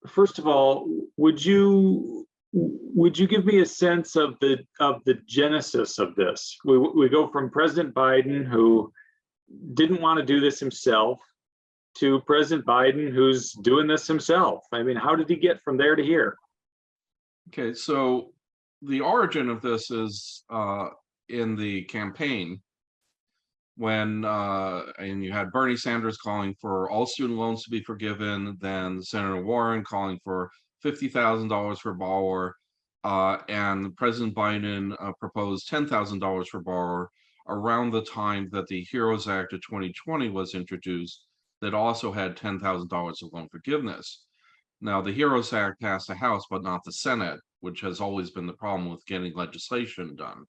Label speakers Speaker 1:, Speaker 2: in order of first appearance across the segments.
Speaker 1: first of all, would you give me a sense of the genesis of this? We go from President Biden, who didn't want to do this himself, to President Biden, who's doing this himself. I mean, how did he get from there to here?
Speaker 2: Okay, so the origin of this is in the campaign when and you had Bernie Sanders calling for all student loans to be forgiven, then Senator Warren calling for $50,000 for borrower, and President Biden proposed $10,000 for borrower around the time that the HEROES Act of 2020 was introduced, that also had $10,000 of loan forgiveness. Now, the HEROES Act passed the House, but not the Senate, which has always been the problem with getting legislation done.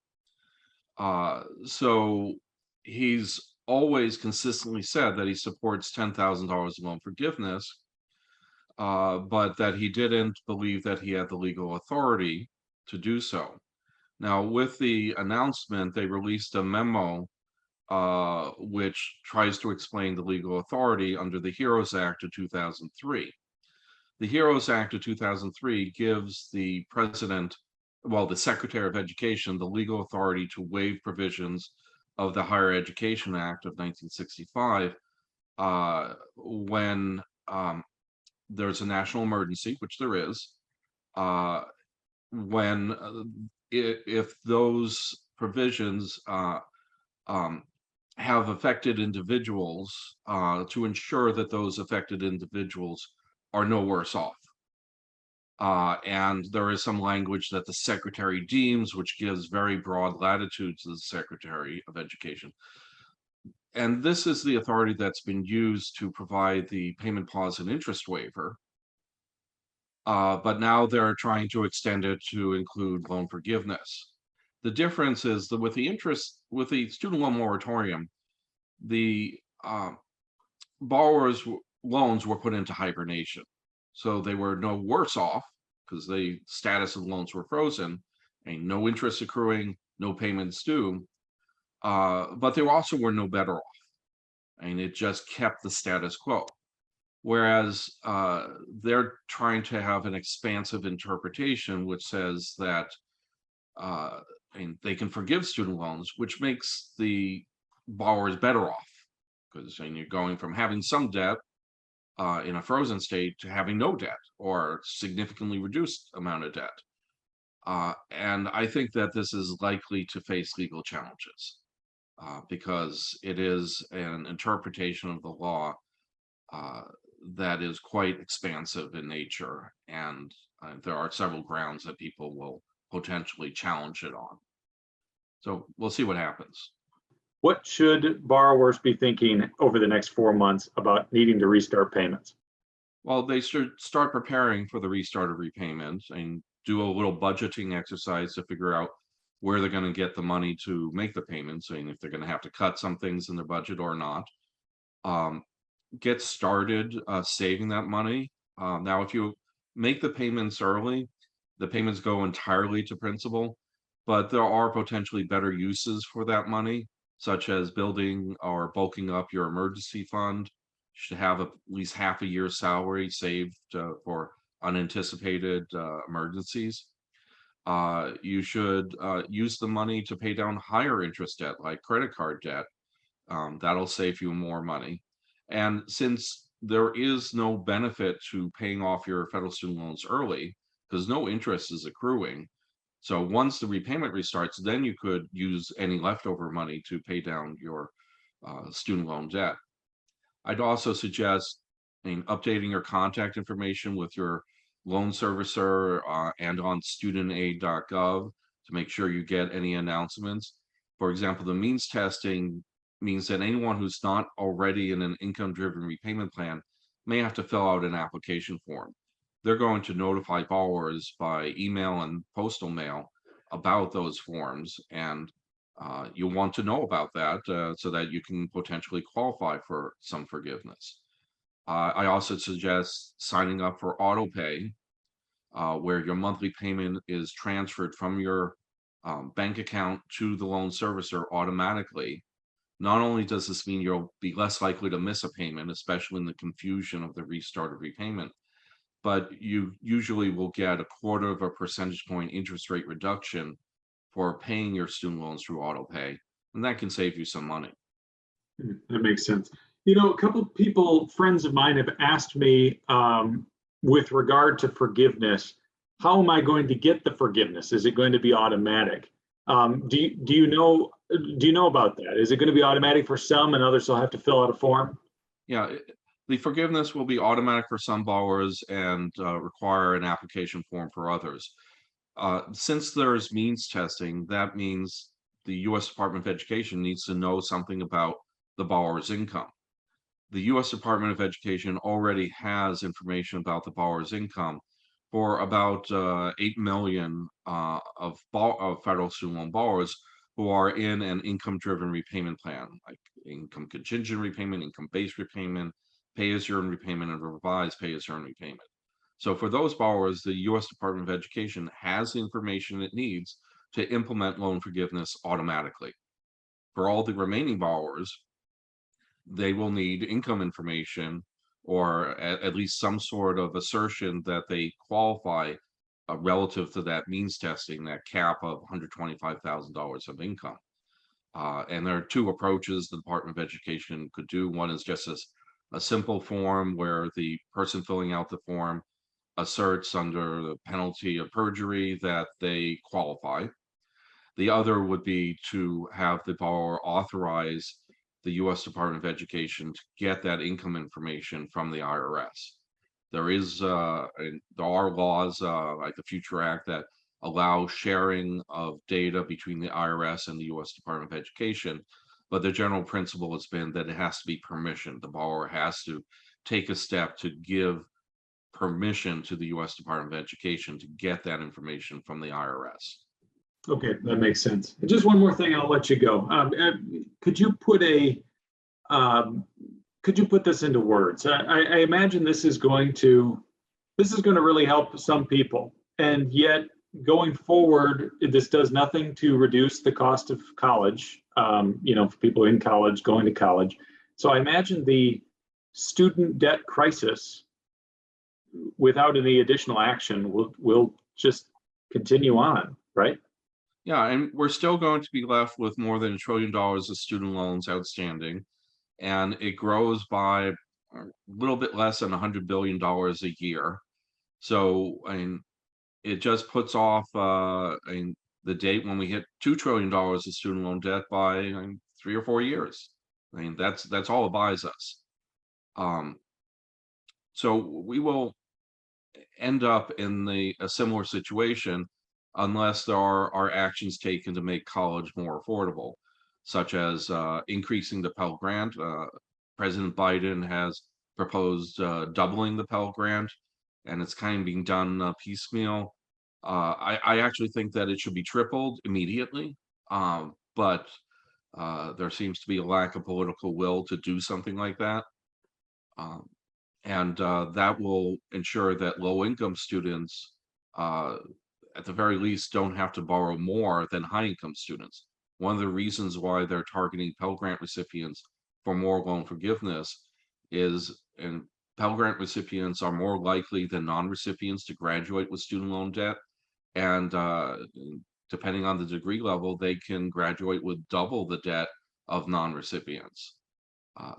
Speaker 2: So he's always consistently said that he supports $10,000 loan forgiveness, but that he didn't believe that he had the legal authority to do so. Now, with the announcement, they released a memo which tries to explain the legal authority under the HEROES Act of 2003. The HEROES Act of 2003 gives the president, well, the Secretary of Education, the legal authority to waive provisions of the Higher Education Act of 1965 when there's a national emergency, which there is, when if those provisions have affected individuals, to ensure that those affected individuals are no worse off. And there is some language that the secretary deems, which gives very broad latitude to the Secretary of Education. And this is the authority that's been used to provide the payment pause and interest waiver. But now they're trying to extend it to include loan forgiveness. The difference is that with the student loan moratorium, the borrowers' loans were put into hibernation. So they were no worse off because the status of the loans were frozen, and no interest accruing, no payments due. But they also were no better off. And it just kept the status quo. Whereas they're trying to have an expansive interpretation, which says that and they can forgive student loans, which makes the borrowers better off. Because you're going from having some debt in a frozen state to having no debt or significantly reduced amount of debt. And I think that this is likely to face legal challenges because it is an interpretation of the law that is quite expansive in nature. And there are several grounds that people will potentially challenge it on. So we'll see what happens.
Speaker 1: What should borrowers be thinking over the next 4 months about needing to restart payments?
Speaker 2: Well, they should start preparing for the restart of repayment and do a little budgeting exercise to figure out where they're going to get the money to make the payments, and if they're going to have to cut some things in their budget or not. Get started saving that money. Now, if you make the payments early, the payments go entirely to principal, but there are potentially better uses for that money, such as building or bulking up your emergency fund. You should have at least half a year's salary saved for unanticipated emergencies. You should use the money to pay down higher interest debt, like credit card debt. That'll save you more money. And since there is no benefit to paying off your federal student loans early, because no interest is accruing, so once the repayment restarts, then you could use any leftover money to pay down your student loan debt. I'd also suggest updating your contact information with your loan servicer and on studentaid.gov to make sure you get any announcements. For example, the means testing means that anyone who's not already in an income-driven repayment plan may have to fill out an application form. They're going to notify borrowers by email and postal mail about those forms, and you'll want to know about that so that you can potentially qualify for some forgiveness. I also suggest signing up for auto pay, where your monthly payment is transferred from your bank account to the loan servicer automatically. Not only does this mean you'll be less likely to miss a payment, especially in the confusion of the restart of repayment, but you usually will get 1/4 of a percentage point interest rate reduction for paying your student loans through auto pay, and that can save you some money.
Speaker 1: That makes sense. You know, a couple people, friends of mine, have asked me with regard to forgiveness, how am I going to get the forgiveness? Is it going to be automatic? Do you know about that? Is it going to be automatic for some, and others will have to fill out a form?
Speaker 2: Yeah, the forgiveness will be automatic for some borrowers and require an application form for others. Since there's means testing, that means the U.S. Department of Education needs to know something about the borrower's income. The U.S. Department of Education already has information about the borrower's income for about 8 million of federal student loan borrowers who are in an income-driven repayment plan, like income contingent repayment, income-based repayment, pay-as-you-earn repayment, and revised pay-as-you-earn repayment. So for those borrowers, the U.S. Department of Education has the information it needs to implement loan forgiveness automatically. For all the remaining borrowers, they will need income information or at least some sort of assertion that they qualify relative to that means testing, that cap of $125,000 of income. And there are two approaches the Department of Education could do. One is just a simple form where the person filling out the form asserts under the penalty of perjury that they qualify. The other would be to have the borrower authorize the U.S. Department of Education to get that income information from the IRS. There are laws like the Future Act that allow sharing of data between the IRS and the U.S. Department of Education, but the general principle has been that it has to be permission. The borrower has to take a step to give permission to the U.S. Department of Education to get that information from the IRS.
Speaker 1: Okay, that makes sense. Just one more thing, I'll let you go. Could you put this into words? I imagine this is going to really help some people, and yet going forward, this does nothing to reduce the cost of college. For people in college, going to college. So I imagine the student debt crisis, without any additional action, will just continue on, right?
Speaker 2: Yeah, and we're still going to be left with more than $1 trillion of student loans outstanding, and it grows by a little bit less than $100 billion a year. So, it just puts off the date when we hit $2 trillion of student loan debt by 3 or 4 years. That's all it buys us. So we will end up in a similar situation unless there are actions taken to make college more affordable, such as increasing the Pell Grant. President Biden has proposed doubling the Pell Grant, and it's kind of being done piecemeal. I actually think that it should be tripled immediately, but there seems to be a lack of political will to do something like that. And that will ensure that low-income students, at the very least, don't have to borrow more than high-income students. One of the reasons why they're targeting Pell Grant recipients for more loan forgiveness is, and Pell Grant recipients are more likely than non-recipients to graduate with student loan debt. And depending on the degree level, they can graduate with double the debt of non-recipients.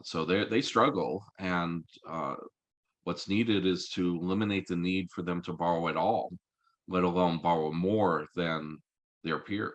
Speaker 2: So they struggle, and what's needed is to eliminate the need for them to borrow at all, let alone borrow more than their peers.